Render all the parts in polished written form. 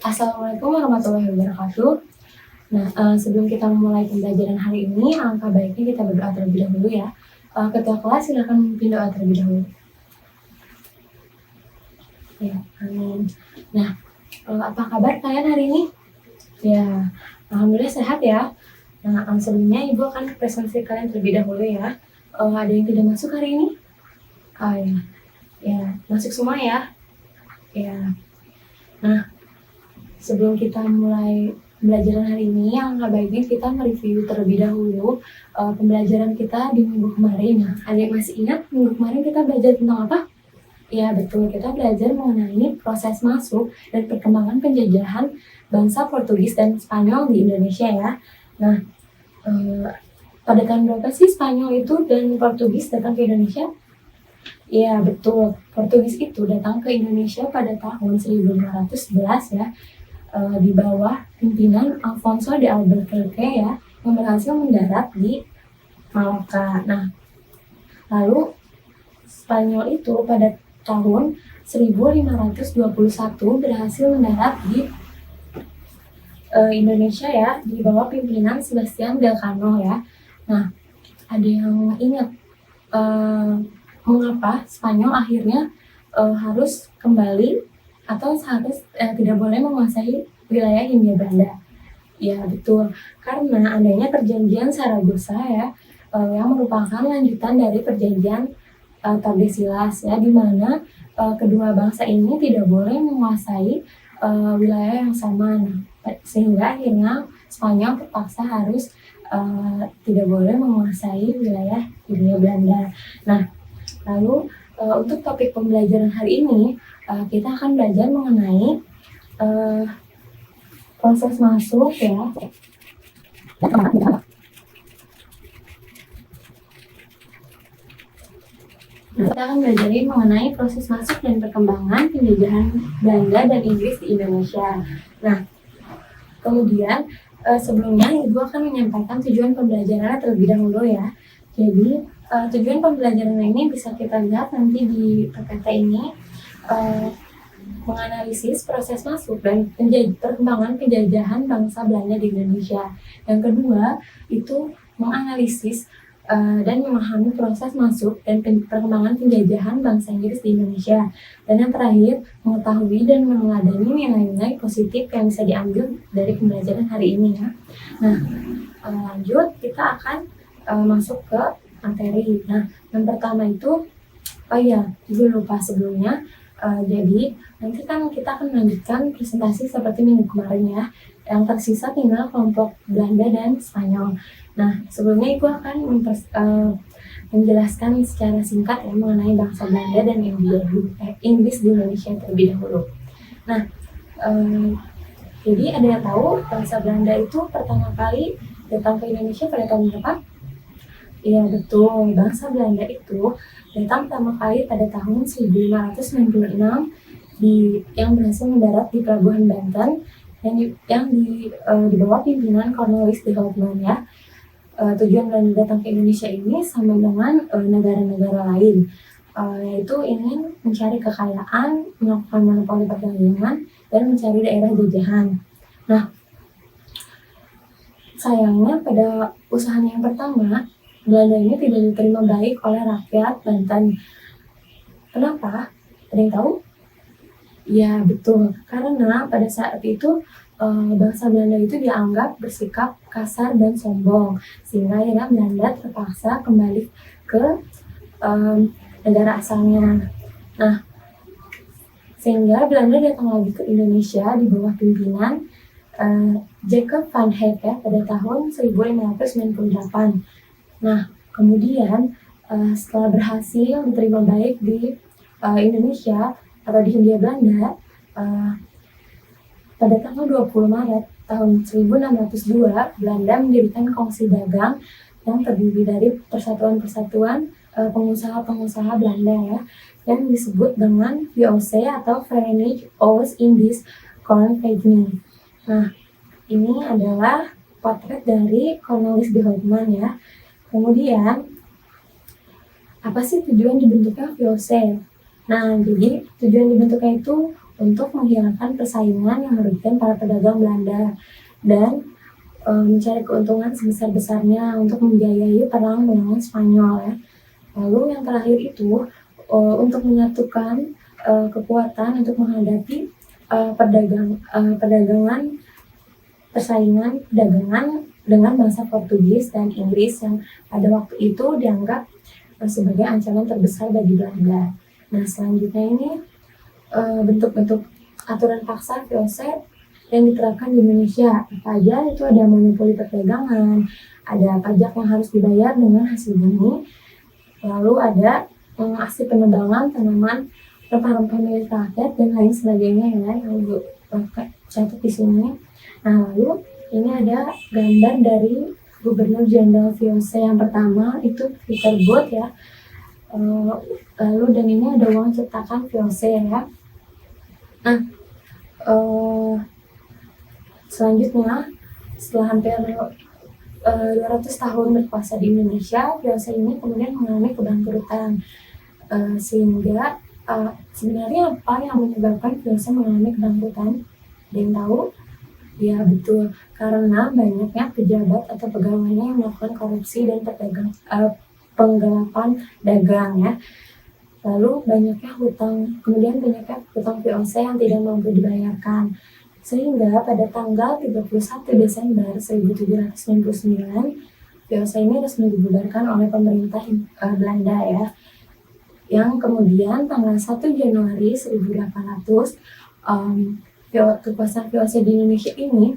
Assalamualaikum warahmatullahi wabarakatuh. Sebelum kita memulai pembelajaran hari ini, alangkah baiknya kita berdoa terlebih dahulu ya. Ketua kelas silakan memimpin doa terlebih dahulu. Ya, amin. Apa kabar kalian hari ini? Ya, alhamdulillah sehat ya. Sebelumnya Ibu akan presentasi kalian terlebih dahulu ya. Ada yang tidak masuk hari ini? Oh ya, masuk semua ya. Ya. Sebelum kita mulai pembelajaran hari ini, alangkah baiknya kita mereview terlebih dahulu pembelajaran kita di minggu kemarin. Ada yang masih ingat minggu kemarin kita belajar tentang apa? Ya betul, kita belajar mengenai proses masuk dan perkembangan penjajahan bangsa Portugis dan Spanyol di Indonesia ya. Pada tahun berapa sih Spanyol itu dan Portugis datang ke Indonesia? Ya betul, Portugis itu datang ke Indonesia pada tahun 1511 ya. Di bawah pimpinan Alfonso de Albuquerque ya, yang berhasil mendarat di Malaka. Lalu Spanyol itu pada tahun 1521 berhasil mendarat di Indonesia ya, di bawah pimpinan Sebastian del Cano ya. Ada yang ingat mengapa Spanyol akhirnya harus kembali atau tidak boleh menguasai wilayah Hindia Belanda? Ya betul, karena adanya perjanjian Saragossa ya, yang merupakan lanjutan dari perjanjian Tordesillas ya, di mana kedua bangsa ini tidak boleh menguasai wilayah yang sama, sehingga akhirnya Spanyol terpaksa harus tidak boleh menguasai wilayah Hindia Belanda. Lalu untuk topik pembelajaran hari ini, kita akan belajar mengenai proses masuk ya. Kita akan belajar mengenai proses masuk dan perkembangan penjajahan Belanda dan Inggris di Indonesia. Kemudian sebelumnya Ibu akan menyampaikan tujuan pembelajaran terlebih dahulu ya. Jadi tujuan pembelajaran ini bisa kita lihat nanti di PPT ini, menganalisis proses masuk dan perkembangan penjajahan bangsa Belanda di Indonesia. Yang kedua itu menganalisis dan memahami proses masuk dan perkembangan penjajahan bangsa Inggris di Indonesia. Dan yang terakhir, mengetahui dan meneladani nilai-nilai positif yang bisa diambil dari pembelajaran hari ini ya. Lanjut kita akan masuk ke materi. Yang pertama itu, Ibu lupa sebelumnya. Jadi nanti kan kita akan melanjutkan presentasi seperti minggu kemarin ya. Yang tersisa tinggal kelompok Belanda dan Spanyol. Sebelumnya Ibu akan menjelaskan secara singkat ya mengenai bangsa Belanda dan Inggris di Indonesia terlebih dahulu. Jadi ada yang tahu bangsa Belanda itu pertama kali datang ke Indonesia pada tahun berapa? Iya betul, bangsa Belanda itu datang pertama kali pada tahun 1596 yang berhasil mendarat di Pelabuhan Banten yang di bawah pimpinan Cornelis de Houtman ya. Tujuan Belanda datang ke Indonesia ini sama dengan negara-negara lain, yaitu ingin mencari kekayaan, melakukan monopoli perdagangan, dan mencari daerah jajahan. Sayangnya pada usahanya yang pertama, Belanda ini tidak diterima baik oleh rakyat Banten. Kenapa? Ada yang tahu? Ya betul, karena pada saat itu bangsa Belanda itu dianggap bersikap kasar dan sombong, sehingga akhirnya Belanda terpaksa kembali ke negara asalnya. Sehingga Belanda datang lagi ke Indonesia di bawah pimpinan Jacob van Heck ya, pada tahun 1598. Kemudian setelah berhasil diterima baik di Indonesia atau di Hindia Belanda, pada tanggal 20 Maret tahun 1602, Belanda mendirikan Kongsi Dagang yang terdiri dari persatuan-persatuan pengusaha-pengusaha Belanda ya, yang disebut dengan VOC atau Verenigde Oost-Indisch Koninkrijken. Ini adalah potret dari Cornelis de Houtman ya. Kemudian, apa sih tujuan dibentuknya VOC? Jadi tujuan dibentuknya itu untuk menghilangkan persaingan yang merugikan para pedagang Belanda dan mencari keuntungan sebesar-besarnya untuk membiayai perang melawan Spanyol ya. Lalu yang terakhir itu untuk menyatukan kekuatan untuk menghadapi persaingan perdagangan dengan bangsa Portugis dan Inggris yang pada waktu itu dianggap sebagai ancaman terbesar bagi Belanda. Nah, selanjutnya ini bentuk-bentuk aturan paksa VOC yang diterapkan di Indonesia. Apa aja? Itu ada monopoli perdagangan, ada pajak yang harus dibayar dengan hasil bumi, lalu ada aksi penebangan tanaman rempah-rempah milik rakyat dan lain sebagainya ya, yang Ibu catat di sini. Nah, lalu ini ada gambar dari Gubernur Jenderal VOC yang pertama, itu Peter Booth ya. Lalu dan ini ada uang cetakan VOC ya. Nah, selanjutnya setelah hampir 200 tahun berkuasa di Indonesia, VOC ini kemudian mengalami kebangkrutan. Sehingga sebenarnya apa yang menyebabkan VOC mengalami kebangkrutan? Ada yang tahu? Ya betul, karena banyaknya pejabat atau pegawainya yang melakukan korupsi dan penggelapan dagang ya. Lalu banyaknya hutang VOC yang tidak mampu dibayarkan. Sehingga pada tanggal 31 Desember 1799, VOC ini resmi dibubarkan oleh pemerintah Belanda ya. Yang kemudian tanggal 1 Januari 1800, kekuasaan VOC di Indonesia ini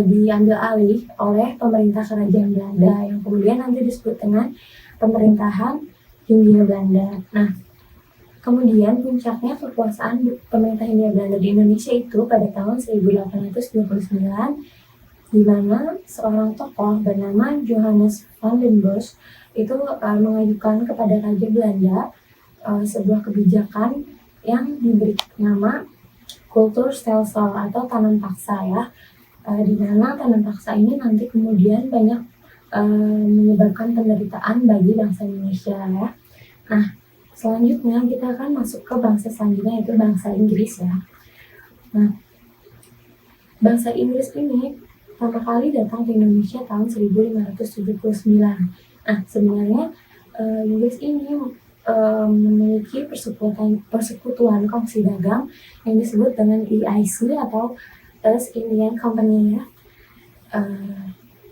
diambil alih oleh pemerintah kerajaan Belanda yang kemudian nanti disebut dengan pemerintahan Hindia Belanda. Nah, kemudian puncaknya kekuasaan pemerintah Hindia Belanda di Indonesia itu pada tahun 1829, di mana seorang tokoh bernama Johannes van den Bosch itu mengajukan kepada Raja Belanda sebuah kebijakan yang diberi nama kulturstelsel atau tanam paksa ya, di mana tanam paksa ini nanti kemudian banyak menyebabkan penderitaan bagi bangsa Indonesia ya. Nah, selanjutnya kita akan masuk ke bangsa selanjutnya, yaitu bangsa Inggris ya. Nah, bangsa Inggris ini pertama kali datang ke Indonesia tahun 1579. Nah, sebenarnya Inggris ini memiliki persekutuan kongsi dagang yang disebut dengan EIC atau East Indian Company ya.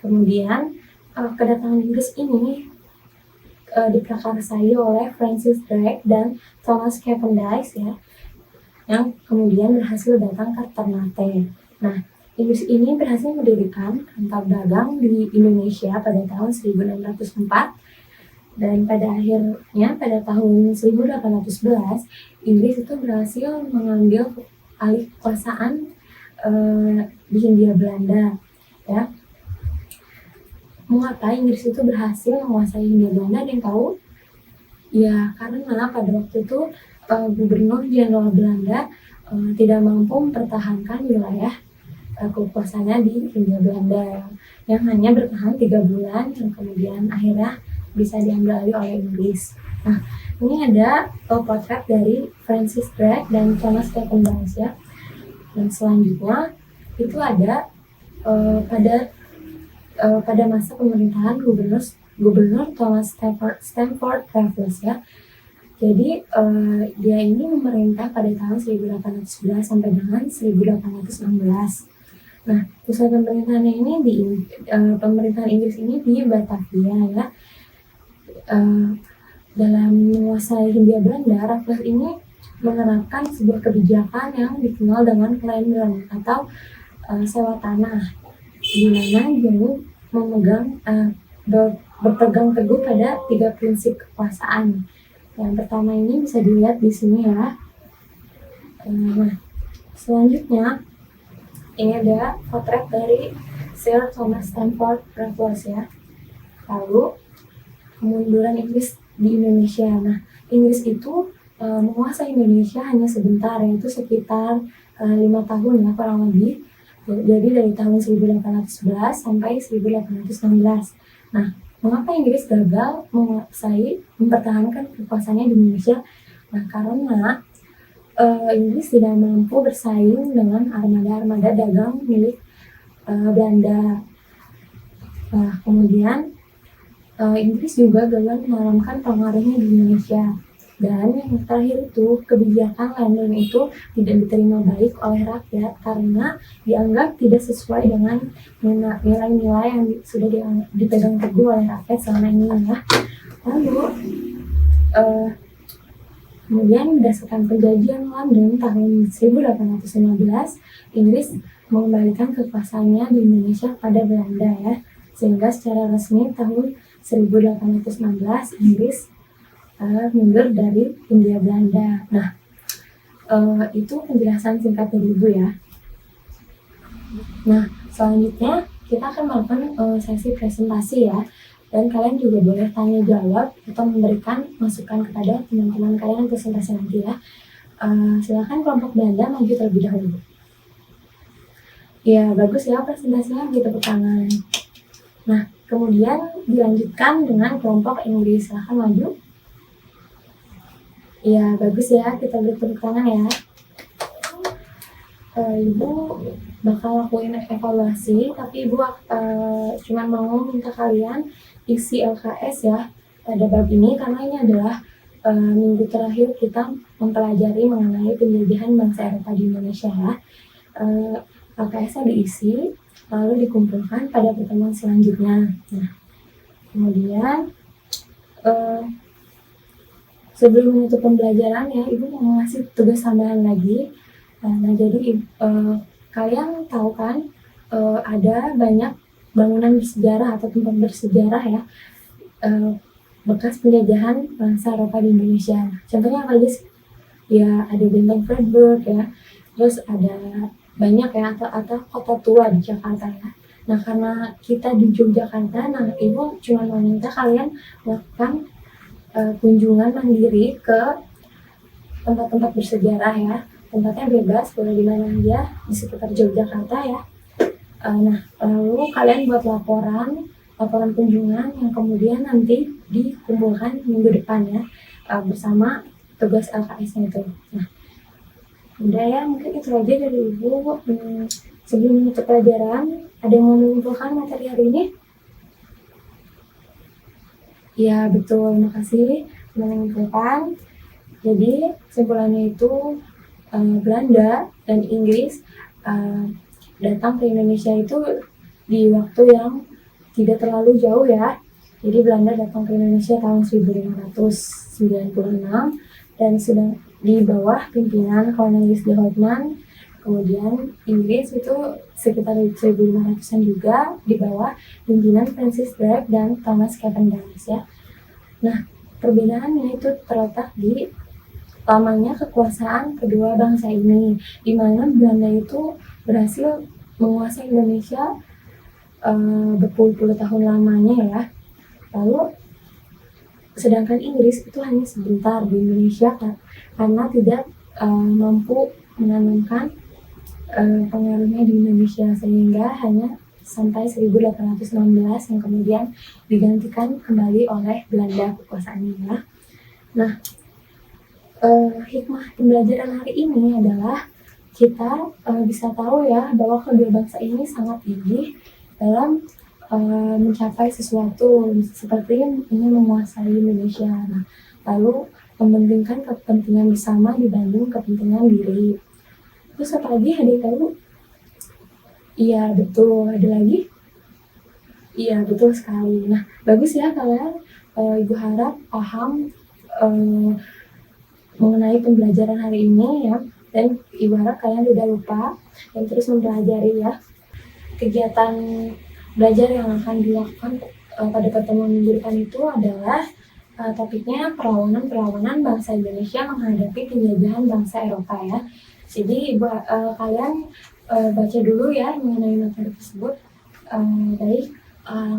Kemudian kedatangan Inggris ini diprakarsai oleh Francis Drake dan Thomas Cavendish ya, yang kemudian berhasil datang ke Ternate. Nah, Inggris ini berhasil mendirikan kantor dagang di Indonesia pada tahun 1604. Dan pada akhirnya pada tahun 1811 Inggris itu berhasil mengambil alih kekuasaan di Hindia Belanda ya. Mengapa Inggris itu berhasil menguasai Hindia Belanda? Ada yang tahu? Ya karena pada waktu itu Gubernur Jenderal Belanda tidak mampu mempertahankan wilayah kekuasaannya di Hindia Belanda yang hanya bertahan 3 bulan, yang kemudian akhirnya bisa diambil alih oleh Inggris. Nah, ini ada potret dari Francis Drake dan Thomas Cavendish ya. Dan selanjutnya itu ada pada masa pemerintahan Gubernur Thomas Stamford Raffles ya. Jadi dia ini memerintah pada tahun 1811 sampai dengan 1816. Nah, pusat pemerintahannya ini di pemerintahan Inggris ini di Batavia ya. Dalam menguasai Hindia Belanda, Raffles ini menerapkan sebuah kebijakan yang dikenal dengan land grant atau sewa tanah, di mana dia berpegang teguh pada 3 prinsip kekuasaan. Yang pertama ini bisa dilihat di sini ya. Nah, selanjutnya ini ada potret dari Sir Thomas Stamford Raffles ya. Lalu kemunduran Inggris di Indonesia. Nah, Inggris itu menguasai Indonesia hanya sebentar, yaitu sekitar 5 tahun ya kurang lebih. Jadi dari tahun 1811 sampai 1816. Nah, mengapa Inggris gagal mempertahankan kekuasaannya di Indonesia? Nah, karena Inggris tidak mampu bersaing dengan armada-armada dagang milik Belanda. Kemudian Inggris juga gagal menanamkan pengaruhnya di Indonesia. Dan yang terakhir itu, kebijakan landing itu tidak diterima baik oleh rakyat karena dianggap tidak sesuai dengan nilai-nilai yang sudah dipegang teguh oleh rakyat selama ini ya. Lalu kemudian berdasarkan perjanjian London tahun 1815, Inggris mengembalikan kekuasaannya di Indonesia pada Belanda ya. Sehingga secara resmi tahun 1816 Inggris mundur dari Hindia Belanda. Nah, itu penjelasan singkat dari Ibu ya. Nah, selanjutnya kita akan melakukan sesi presentasi ya. Dan kalian juga boleh tanya jawab atau memberikan masukan kepada teman-teman kalian yang presentasi nanti ya. Silakan kelompok Belanda maju terlebih dahulu. Ya, bagus ya presentasinya, kita tepuk tangan. Nah, kemudian dilanjutkan dengan kelompok Inggris. Silakan maju. Ya, bagus ya, kita beri tepuk tangan ya. Ibu bakal lakuin evaluasi, tapi Ibu cuma mau minta kalian isi LKS ya pada bab ini, karena ini adalah minggu terakhir kita mempelajari mengenai penjajahan bangsa Eropa di Indonesia ya. LKS-nya diisi, lalu dikumpulkan pada pertemuan selanjutnya. Nah, kemudian sebelum menutup pembelajaran ya, Ibu mau ngasih tugas tambahan lagi. Nah, jadi kalian tahu kan ada banyak bangunan bersejarah atau tempat bersejarah ya, bekas penjajahan bangsa Eropa di Indonesia. Contohnya apa aja sih? Ya, ada Benteng Fredberg ya, terus ada banyak ya, atau kota tua di Jakarta ya. Nah, karena kita di Yogyakarta, nah Ibu cuma meminta kalian melakukan kunjungan mandiri ke tempat-tempat bersejarah ya. Tempatnya bebas, boleh di mana aja di sekitar Yogyakarta ya. Nah, lalu kalian buat laporan kunjungan yang kemudian nanti dikumpulkan minggu depan ya, bersama tugas LKS-nya itu. Nah, udah ya, mungkin itu aja dari Ibu. Sebelum menutup pelajaran, ada yang mau mengumpulkan materi hari ini? Ya, betul, makasih telah mengumpulkan. Jadi, kesimpulannya itu Belanda dan Inggris datang ke Indonesia itu di waktu yang tidak terlalu jauh ya. Jadi Belanda datang ke Indonesia tahun 1596 dan sudah di bawah pimpinan Cornelis de Houtman. Kemudian Inggris itu sekitar 1500-an juga di bawah pimpinan Francis Drake dan Thomas Cavendish ya. Nah, perbedaannya itu terletak di lamanya kekuasaan kedua bangsa ini, di mana Belanda itu berhasil menguasai Indonesia berpuluh-puluh tahun lamanya ya. Lalu sedangkan Inggris itu hanya sebentar di Indonesia karena tidak mampu menanamkan pengaruhnya di Indonesia, sehingga hanya sampai 1816 yang kemudian digantikan kembali oleh Belanda kekuasaannya ya. Nah, hikmah pembelajaran hari ini adalah kita bisa tahu ya bahwa kedua bangsa ini sangat gigih dalam mencapai sesuatu, seperti ingin menguasai Indonesia. Nah, lalu mementingkan kepentingan bersama dibanding kepentingan diri. Terus apa lagi adik tahu? Iya betul, ada lagi? Iya betul sekali. Nah, bagus ya kalian. Ibu harap paham mengenai pembelajaran hari ini ya, dan Ibu harap kalian tidak lupa dan terus mempelajari ya. Kegiatan belajar yang akan dilakukan pada pertemuan minggu depan itu adalah topiknya perlawanan bangsa Indonesia menghadapi penjajahan bangsa Eropa ya. Jadi kalian baca dulu ya mengenai materi tersebut. Baik,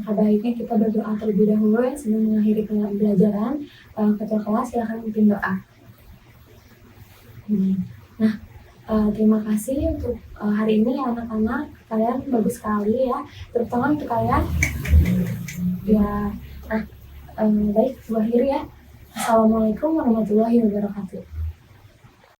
baiknya kita berdoa terlebih dahulu ya sebelum mengakhiri pembelajaran. Ketua kelas silakan memimpin doa. Nah, terima kasih untuk hari ini ya anak-anak, kalian bagus sekali ya, terutama untuk kalian ya. Nah, baik, Bu akhiri ya. Assalamualaikum warahmatullahi wabarakatuh.